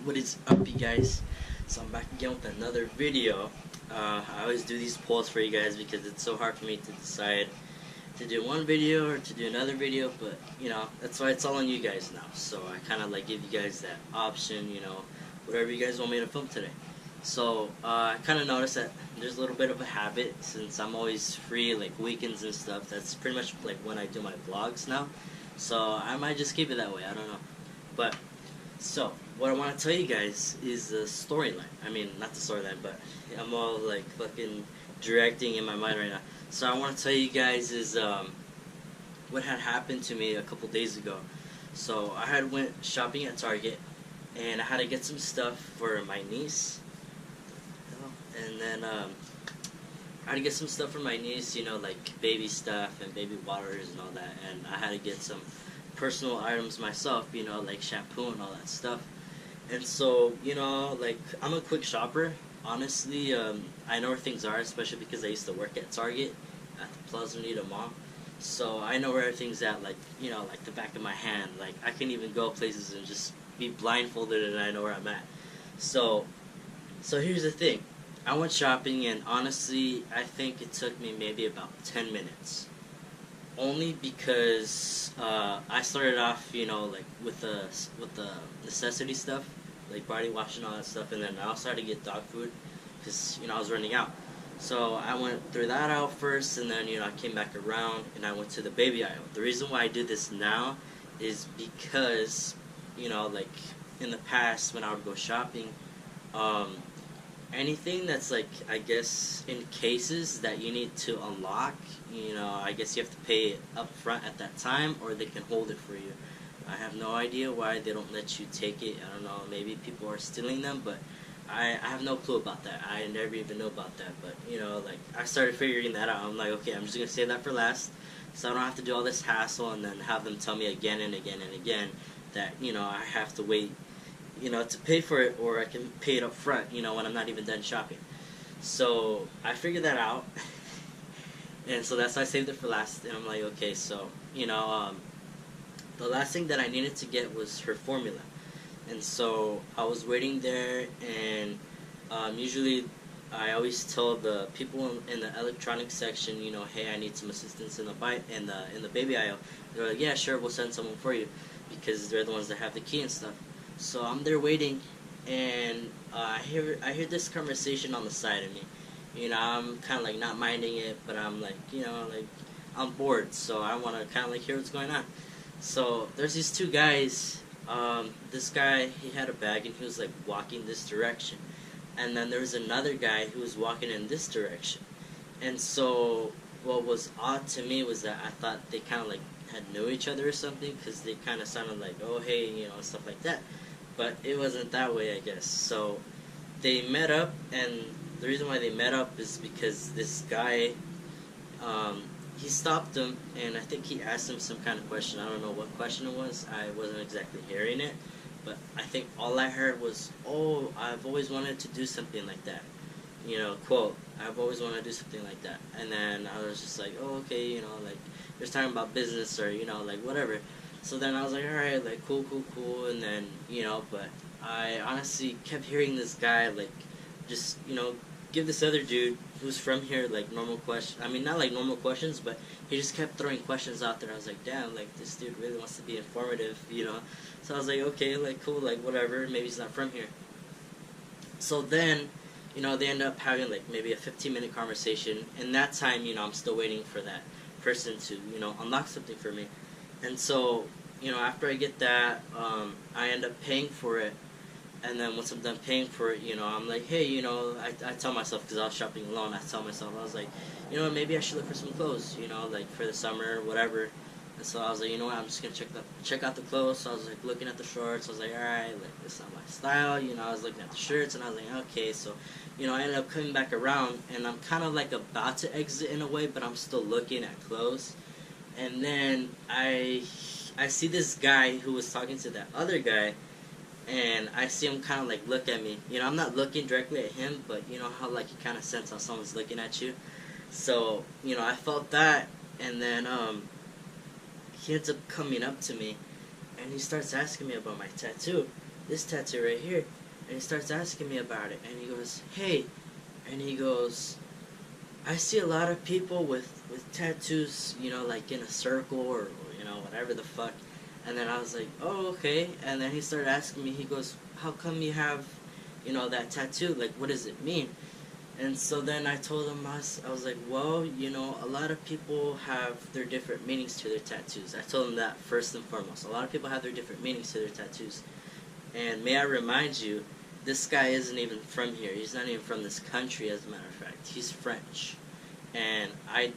What is up, you guys? So I'm back again with another video. I always do these polls for you guys because it's so hard for me to decide to do one video or to do another video, but that's why it's all on you guys now. So I kind of like give you guys that option, whatever you guys want me to film today. So I kind of noticed that there's a little bit of a habit since I'm always free, like weekends and stuff. That's pretty much like when I do my vlogs now. So I might just keep it that way. I don't know, but. So, what I want to tell you guys is the storyline. I mean, not the storyline, but I'm all like fucking directing in my mind right now. So I want to tell you guys is what had happened to me a couple days ago. So I had went shopping at Target, and I had to get some stuff for my niece. And then I had to get some stuff for my niece, like baby stuff and baby waters and all that. And I had to get some personal items myself, like shampoo and all that stuff. And so, like, I'm a quick shopper. Honestly, I know where things are, especially because I used to work at Target at the Plaza Unida Mall. So I know where everything's at, like, like the back of my hand. Like, I can even go places and just be blindfolded and I know where I'm at. So here's the thing. I went shopping, and honestly, I think it took me maybe about 10 minutes. Only because I started off, like with the necessity stuff, like body wash and all that stuff, and then I also had to get dog food because I was running out. So I went through that aisle first, and then I came back around and I went to the baby aisle. The reason why I do this now is because like in the past when I would go shopping, anything that's like, I guess, in cases that you need to unlock, I guess you have to pay it up front at that time, or they can hold it for you. I have no idea why they don't let you take it. I don't know, maybe people are stealing them, but I have no clue about that. I never even know about that, but like, I started figuring that out. I'm like, okay, I'm just gonna save that for last, so I don't have to do all this hassle and then have them tell me again and again and again that I have to wait to pay for it, or I can pay it up front, when I'm not even done shopping. So I figured that out, and so that's why I saved it for last. And I'm like, okay, so the last thing that I needed to get was her formula, and so I was waiting there, and usually I always tell the people in the electronics section, hey, I need some assistance in the baby aisle. They're like, yeah, sure, we'll send someone for you, because they're the ones that have the key and stuff. So I'm there waiting, and I hear this conversation on the side of me. I'm kind of like not minding it, but I'm like, like, I'm bored, so I want to kind of like hear what's going on. So there's these two guys. This guy, he had a bag, and he was like walking this direction, and then there was another guy who was walking in this direction. And so what was odd to me was that I thought they kind of like had knew each other or something, because they kind of sounded like, oh hey, stuff like that. But it wasn't that way, I guess. So they met up, and the reason why they met up is because this guy, he stopped him, and I think he asked him some kind of question. I don't know what question it was. I wasn't exactly hearing it, but I think all I heard was, oh, I've always wanted to do something like that. Quote, I've always wanted to do something like that. And then I was just like, oh, okay, like, they're talking about business, or, like, whatever. So then I was like, alright, like, cool, and then, but I honestly kept hearing this guy, like, just, give this other dude who's from here, like, normal questions. I mean, not like normal questions, but he just kept throwing questions out there. I was like, damn, like, this dude really wants to be informative, So I was like, okay, like, cool, like, whatever, maybe he's not from here. So then, they end up having, like, maybe a 15-minute conversation. In that time, I'm still waiting for that person to, unlock something for me. And so, after I get that, I end up paying for it. And then once I'm done paying for it, I'm like, hey, I tell myself, because I was shopping alone, I tell myself, I was like, maybe I should look for some clothes, like for the summer, whatever. And so I was like, you know what, I'm just going to check out the clothes. So I was like looking at the shorts. I was like, alright, like, this is not my style. I was looking at the shirts, and I was like, okay. So, I ended up coming back around, and I'm kind of like about to exit in a way, but I'm still looking at clothes. And then I see this guy who was talking to that other guy, and I see him kind of like look at me. I'm not looking directly at him, but how like you kind of sense how someone's looking at you. So, I felt that, and then he ends up coming up to me, and he starts asking me about my tattoo. this tattoo right here. And he starts asking me about it. And he goes, hey. And he goes, I see a lot of people with tattoos, you know, like in a circle or, you know, whatever the fuck. And then I was like, oh, okay. And then he started asking me, he goes, how come you have, you know, that tattoo? Like, what does it mean? And so then I told him, I was like, well, you know, a lot of people have their different meanings to their tattoos. I told him that first and foremost. A lot of people have their different meanings to their tattoos. And may I remind you, this guy isn't even from here. He's not even from this country, as a matter of fact. He's French. And I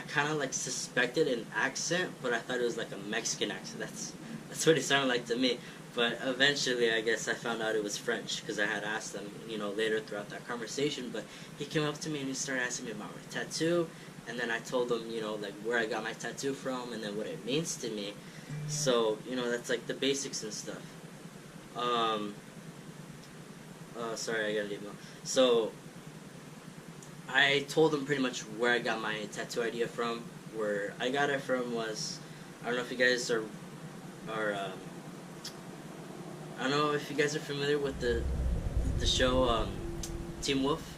kind of like suspected an accent, but I thought it was like a Mexican accent. That's what it sounded like to me. But eventually, I guess I found out it was French because I had asked them, you know, later throughout that conversation. But he came up to me and he started asking me about my tattoo, and then I told him, you know, like where I got my tattoo from and then what it means to me. So, you know, that's like the basics and stuff. Sorry, I gotta leave now. So, I told him pretty much where I got my tattoo idea from. Where I got it from was, I don't know if you guys are I don't know if you guys are familiar with the show Teen Wolf.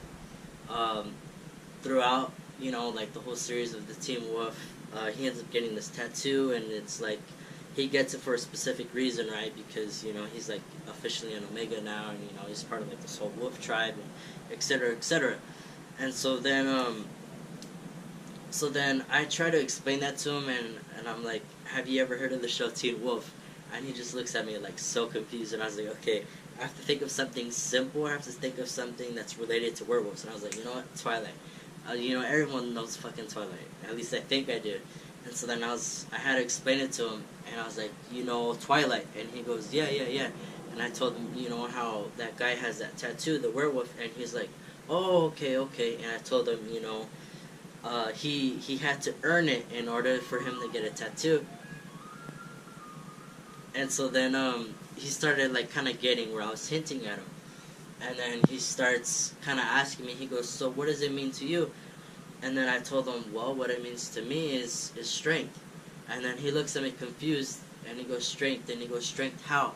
Throughout, you know, like the whole series of the Teen Wolf, he ends up getting this tattoo, and it's like he gets it for a specific reason, right? Because, you know, he's like officially an Omega now, and, you know, he's part of like this whole Wolf tribe, and et cetera, et cetera. And so then I try to explain that to him, and I'm like, have you ever heard of the show Teen Wolf? And he just looks at me like so confused, and I was like, okay, I have to think of something simple. I have to think of something that's related to werewolves. And I was like, you know what, Twilight. You know, everyone knows fucking Twilight. At least I think I did. And so then I had to explain it to him, and I was like, you know, Twilight. And he goes, yeah. And I told him, you know, how that guy has that tattoo, the werewolf, and he's like, oh, okay. And I told him, you know, he had to earn it in order for him to get a tattoo. And so then he started like kind of getting where I was hinting at him. And then he starts kind of asking me, he goes, so what does it mean to you? And then I told him, well, what it means to me is strength. And then he looks at me confused, and he goes, strength. And he goes, strength how?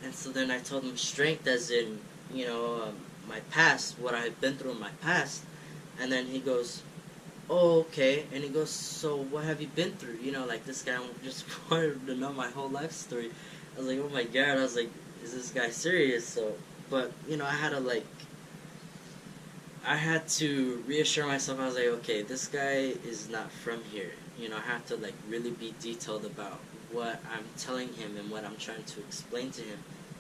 And so then I told him strength as in, you know, my past, what I've been through in my past. And then he goes, oh, okay. And he goes, so what have you been through? You know, like this guy just wanted to know my whole life story. I was like, oh my god. I was like, is this guy serious? So, but, you know, I had to reassure myself. I was like, okay, this guy is not from here. You know, I have to like really be detailed about what I'm telling him and what I'm trying to explain to him,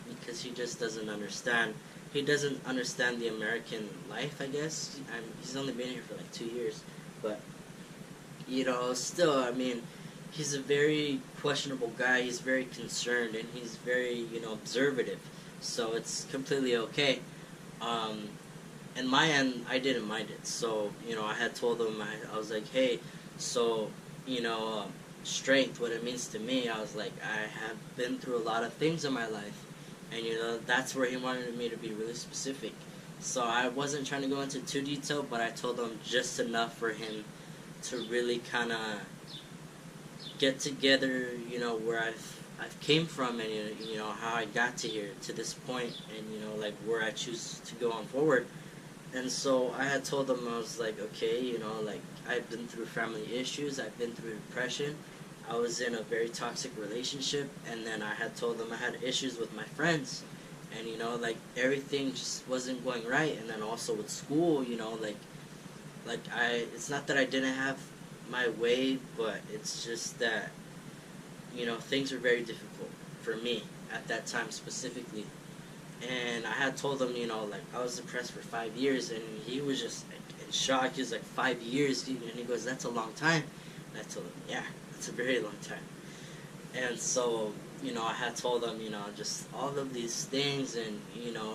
because he just doesn't understand. He doesn't understand the American life, I guess. He's only been here for like 2 years. But, you know, still, I mean, he's a very questionable guy. He's very concerned, and he's very, you know, observative. So it's completely okay. And my end, I didn't mind it. So, you know, I had told him, I was like, hey, so, you know, strength, what it means to me, I was like, I have been through a lot of things in my life. And, you know, that's where he wanted me to be really specific. So I wasn't trying to go into too detail, but I told him just enough for him to really kind of get together, you know, where I've came from, and, you know, how I got to here, to this point, and, you know, like where I choose to go on forward. And so I had told him, I was like, okay, you know, like I've been through family issues, I've been through depression, I was in a very toxic relationship, and then I had told him I had issues with my friends. And, you know, like, everything just wasn't going right. And then also with school, you know, like it's not that I didn't have my way, but it's just that, you know, things were very difficult for me at that time specifically. And I had told him, you know, like, I was depressed for 5 years, and he was just like, in shock. He was like, 5 years? And he goes, that's a long time. And I told him, yeah, that's a very long time. And so, you know, I had told him, you know, just all of these things, and, you know,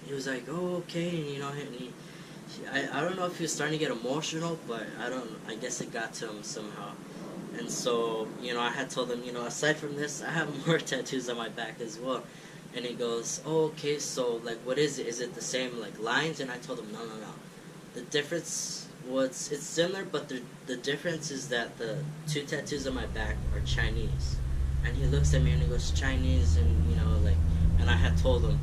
he was like, oh, okay, and, you know, I don't know if he was starting to get emotional, but I guess it got to him somehow. And so, you know, I had told him, you know, aside from this, I have more tattoos on my back as well. And he goes, oh, okay, so, like, what is it? Is it the same, like, lines? And I told him, no. The difference was, it's similar, but the difference is that the 2 tattoos on my back are Chinese. And he looks at me and he goes, Chinese, and and I had told him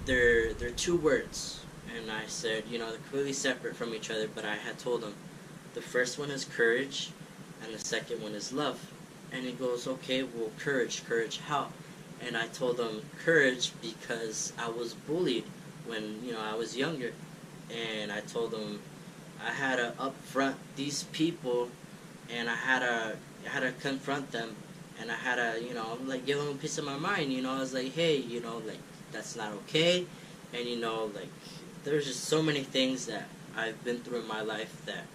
they're two words, and I said, they're completely separate from each other. But I had told him the first one is courage, and the second one is love. And he goes, okay, well, courage, how? And I told him courage because I was bullied when I was younger, and I told him I had to upfront these people, and I had to confront them, and I had to like give them a piece of my mind. I was like, hey, like that's not okay, and like there's just so many things that I've been through in my life that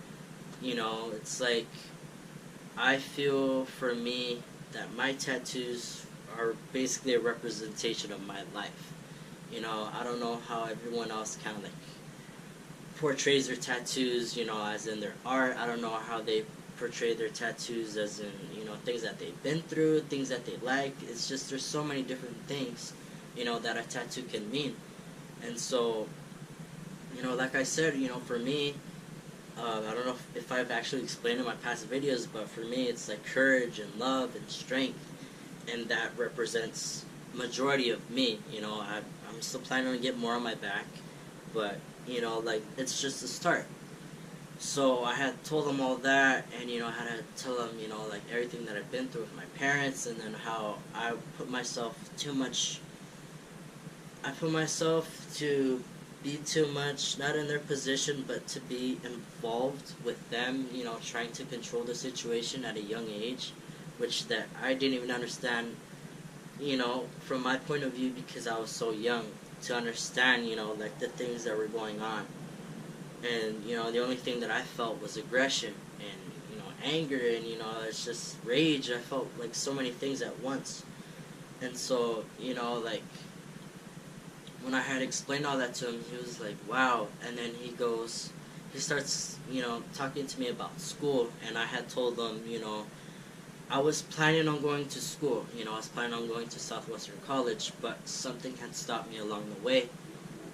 it's like I feel for me that my tattoos are basically a representation of my life. I don't know how everyone else kind of like portrays their tattoos, as in their art. I don't know how they portray their tattoos as in, things that they've been through, things that they like. It's just there's so many different things, that a tattoo can mean. And so, like I said, for me, I don't know if I've actually explained in my past videos, but for me it's like courage and love and strength, and that represents majority of me. I'm still planning on getting more on my back, but like it's just a start. So I had told him all that, and I had to tell him like everything that I've been through with my parents, and then how I put myself to be too much, not in their position, but to be involved with them, trying to control the situation at a young age, which that I didn't even understand, from my point of view, because I was so young to understand, like the things that were going on. And, the only thing that I felt was aggression and, anger and, it's just rage. I felt like so many things at once. And so, like, when I had explained all that to him, he was like, wow. And then he starts, talking to me about school. And I had told him, I was planning on going to school. I was planning on going to Southwestern College, but something had stopped me along the way.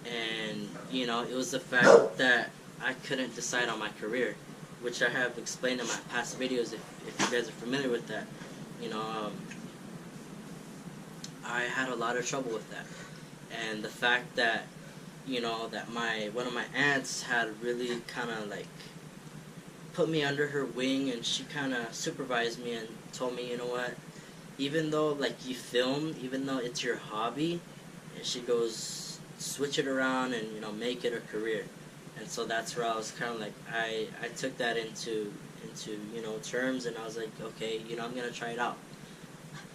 And, it was the fact that I couldn't decide on my career, which I have explained in my past videos, if you guys are familiar with that. I had a lot of trouble with that. And the fact that, that one of my aunts had really kind of like put me under her wing, and she kind of supervised me and told me, what, even though like you film, even though it's your hobby, and she goes, switch it around and make it a career. And so that's where I was kind of like, I took that into terms, and I was like, okay, I'm gonna try it out.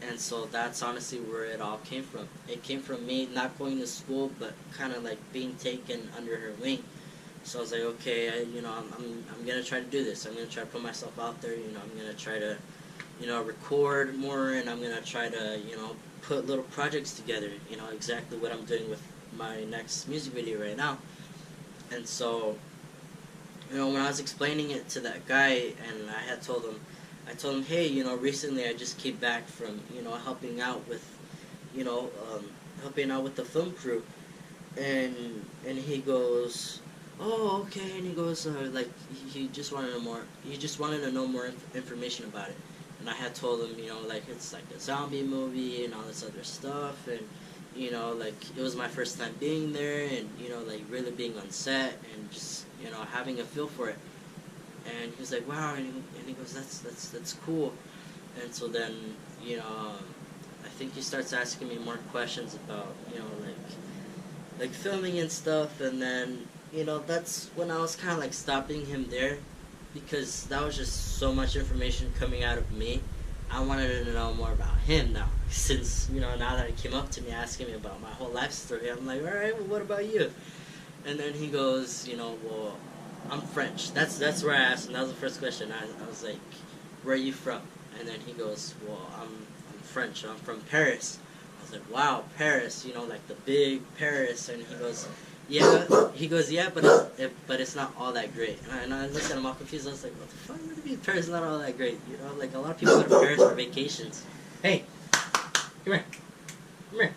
And so that's honestly where it all came from. It came from me not going to school, but kind of like being taken under her wing. So I was like, okay, I'm gonna try to do this. I'm gonna try to put myself out there. I'm gonna try to record more, and I'm gonna try to put little projects together. Exactly what I'm doing with my next music video right now. And so, when I was explaining it to that guy, and I told him, hey, recently I just came back from, helping out with, helping out with the film crew, and he goes, oh, okay, and he goes, like, he just wanted to know more information about it. And I had told him, like, it's like a zombie movie and all this other stuff, and like, it was my first time being there, and, like, really being on set, and just, having a feel for it. And he was like, wow, and he goes, that's cool. And so then, I think he starts asking me more questions about, like filming and stuff, and then, that's when I was kind of like stopping him there, because that was just so much information coming out of me. I wanted to know more about him now, since, now that he came up to me asking me about my whole life story. I'm like, alright, well, what about you? And then he goes, well, I'm French. That's where I asked him. That was the first question. I was like, where are you from? And then he goes, well, I'm French. I'm from Paris. I was like, wow, Paris, like the big Paris. And he goes, yeah, but it's not all that great. And I looked at him all confused. I was like, what the fuck? What do you mean Paris is not all that great? Like a lot of people go to Paris for vacations. Hey, come here.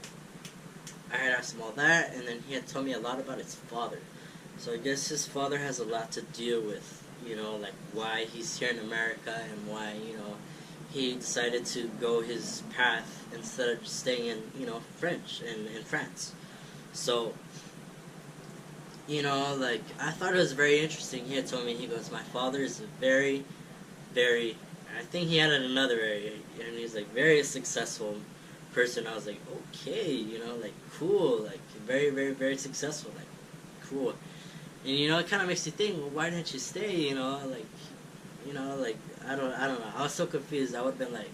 I had asked him all that, and then he had told me a lot about his father. So I guess his father has a lot to deal with, like why he's here in America, and why, he decided to go his path instead of just staying in, French in France. So, like, I thought it was very interesting. He had told me, he goes, my father is a very, very, I think he had it in another area, and he's like very successful person. I was like, okay, like, cool, like, very, very, very successful, like, cool. And, it kind of makes you think, well, why didn't you stay, like, like, I don't know. I was so confused. I would have been like,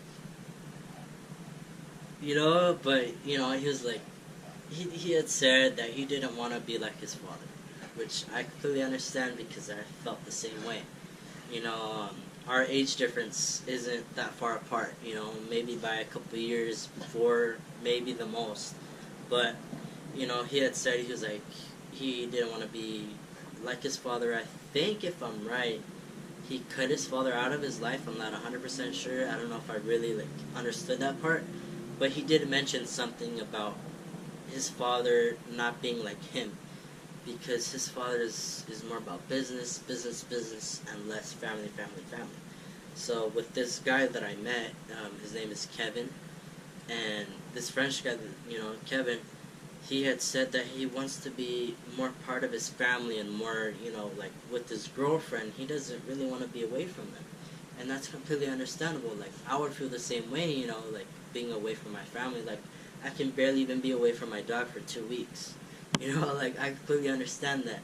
but, he was like, he had said that he didn't want to be like his father, which I completely understand because I felt the same way. Our age difference isn't that far apart, maybe by a couple of years before, maybe the most. But, he had said he was like, he didn't want to be like his father. I think, if I'm right, he cut his father out of his life. I'm not 100% sure. I don't know if I really, like, understood that part. But he did mention something about his father not being like him, because his father is more about business, and less family. So with this guy that I met, his name is Kevin, and this French guy, Kevin, he had said that he wants to be more part of his family and more, like with his girlfriend, he doesn't really want to be away from them. And that's completely understandable. Like, I would feel the same way, like being away from my family. Like, I can barely even be away from my dog for 2 weeks. Like, I completely understand that.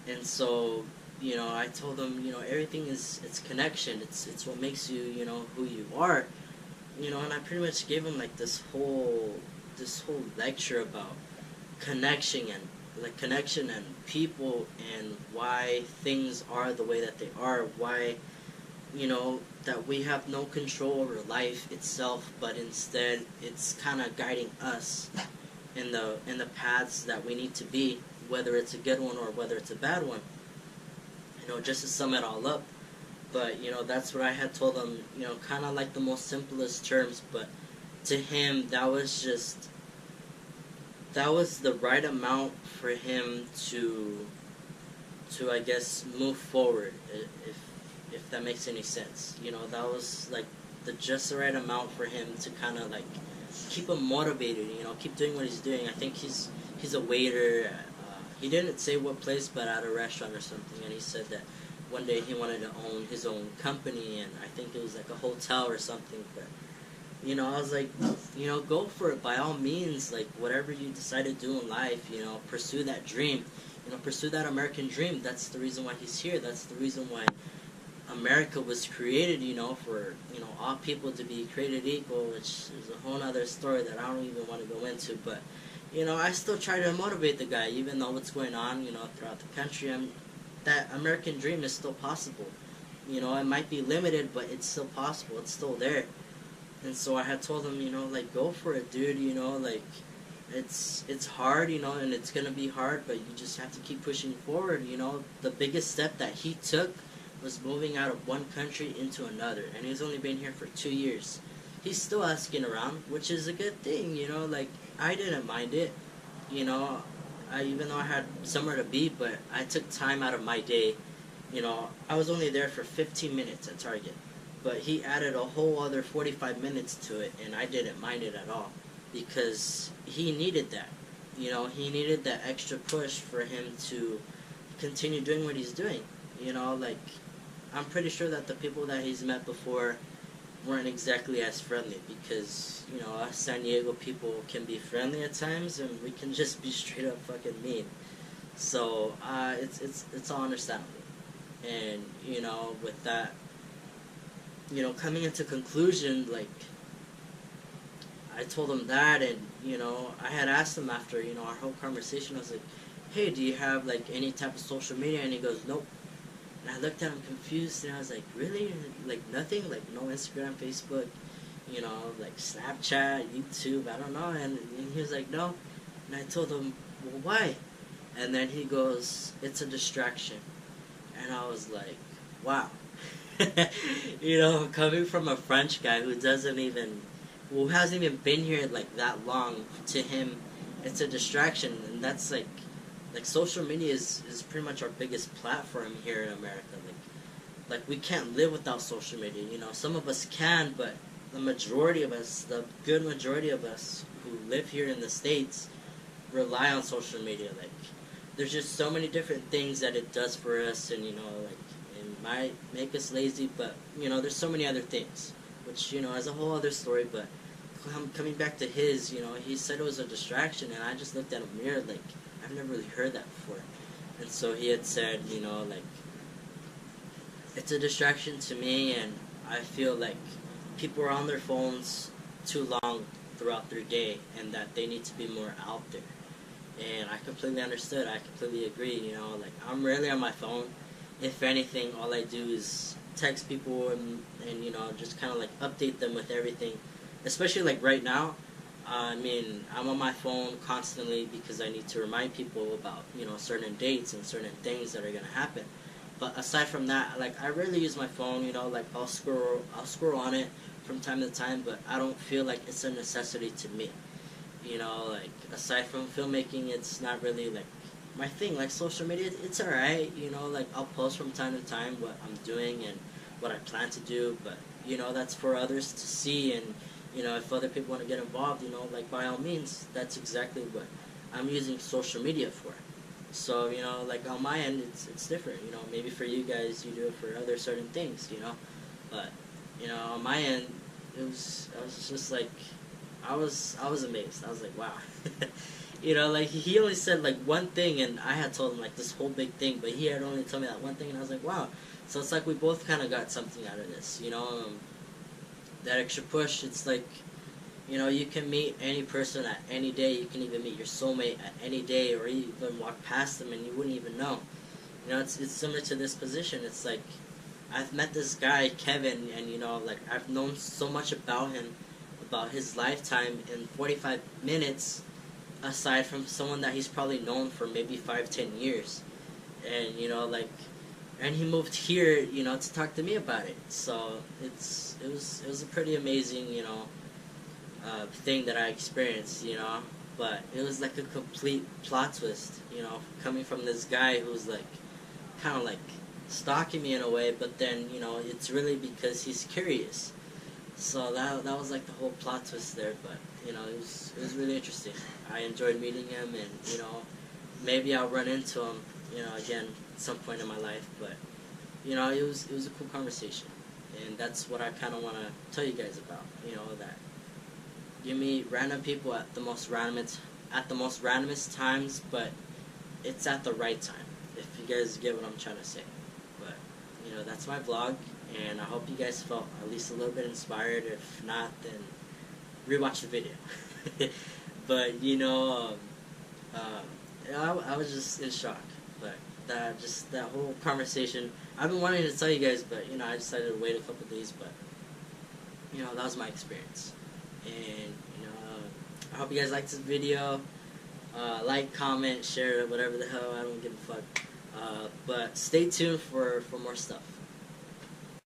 And so, I told him, everything it's connection. It's what makes you, who you are. And I pretty much gave him like this whole lecture about connection and people, and why things are the way that they are, why that we have no control over life itself, but instead it's kind of guiding us in the paths that we need to be, whether it's a good one or whether it's a bad one. Just to sum it all up. But that's what I had told him, kind of like the most simplest terms, but to him that was the right amount for him to I guess move forward, if that makes any sense. That was like just the right amount for him to kind of like keep him motivated, keep doing what he's doing. I think he's a waiter at, he didn't say what place, but at a restaurant or something, and he said that one day he wanted to own his own company, and I think it was like a hotel or something. But I was like, go for it by all means. Like, whatever you decide to do in life, pursue that dream, pursue that American dream. That's the reason why he's here. That's the reason why America was created, for all people to be created equal, which is a whole other story that I don't even want to go into. But I still try to motivate the guy, even though what's going on, throughout the country. That American dream is still possible. It might be limited, but it's still possible. It's still there. And so I had told him, like, go for it, dude. Like, it's hard, and it's gonna be hard, but you just have to keep pushing forward. The biggest step that he took was moving out of one country into another, and he's only been here for 2 years. He's still asking around, which is a good thing. Like, I didn't mind it. Even though I had somewhere to be, but I took time out of my day. I was only there for 15 minutes at Target, but he added a whole other 45 minutes to it, and I didn't mind it at all, because he needed that. He needed that extra push for him to continue doing what he's doing. Like, I'm pretty sure that the people that he's met before weren't exactly as friendly, because us San Diego people can be friendly at times, and we can just be straight up fucking mean. So it's all understandable. And with that, coming into conclusion, like, I told him that, and I had asked him after our whole conversation. I was like, hey, do you have like any type of social media? And he goes, nope. And I looked at him confused, and I was like, really? Like, nothing? Like, no Instagram, Facebook, like Snapchat, YouTube, I don't know. And he was like, no. And I told him, well, why? And then he goes, it's a distraction. And I was like, wow. Coming from a French guy who hasn't even been here like that long, to him, it's a distraction. And that's like social media is pretty much our biggest platform here in America. Like, like we can't live without social media. You know, some of us can, but the majority of us, the good majority of us who live here in the States, rely on social media. Like, there's just so many different things that it does for us, and you know, like it might make us lazy, but you know, there's so many other things, which you know, is a whole other story. But coming back to his, you know, he said it was a distraction, and I just looked at him weird, like I've never really heard that before. And so he had said, you know, like it's a distraction to me, and I feel like people are on their phones too long throughout their day, and that they need to be more out there. And I completely understood. I completely agree. You know, like I'm rarely on my phone. If anything, all I do is text people and you know, just kind of like update them with everything. Especially like right now, I mean, I'm on my phone constantly because I need to remind people about, you know, certain dates and certain things that are gonna happen. But aside from that, like I rarely use my phone. You know, like I'll scroll on it from time to time, but I don't feel like it's a necessity to me. You know, like aside from filmmaking, it's not really like my thing. Like social media, it's alright. You know, like I'll post from time to time what I'm doing and what I plan to do, but you know, that's for others to see. And you know, if other people want to get involved, you know, like by all means, that's exactly what I'm using social media for. So you know, like on my end, it's different. You know, maybe for you guys, you do it for other certain things. You know, but you know, on my end, I was just like I was amazed. I was like, wow. You know, like he only said like one thing, and I had told him like this whole big thing, but he had only told me that one thing, and I was like, wow. So it's like we both kind of got something out of this, you know. That extra push. It's like, you know, you can meet any person at any day. You can even meet your soulmate at any day, or even walk past them and you wouldn't even know. You know, it's similar to this position. It's like I've met this guy Kevin, and you know, like I've known so much about him, about his lifetime in 45 minutes, aside from someone that he's probably known for maybe 5-10 years. And you know, like, and he moved here, you know, to talk to me about it. So it was a pretty amazing, you know, thing that I experienced, you know. But it was like a complete plot twist, you know, coming from this guy who's like kind of like stalking me in a way, but then you know, it's really because he's curious. So that was like the whole plot twist there. But you know, it was really interesting. I enjoyed meeting him, and you know, maybe I'll run into him, you know, again at some point in my life. But you know, it was a cool conversation, and that's what I kind of want to tell you guys about. You know, that you meet random people at the most randomest times, but it's at the right time. If you guys get what I'm trying to say. But you know, that's my vlog, and I hope you guys felt at least a little bit inspired. If not, then rewatch the video. But you know, I was just in shock. But that whole conversation, I've been wanting to tell you guys, but you know, I decided to wait a couple days. But you know, that was my experience, and you know, I hope you guys liked this video. Like, comment, share, whatever the hell. I don't give a fuck. But stay tuned for more stuff.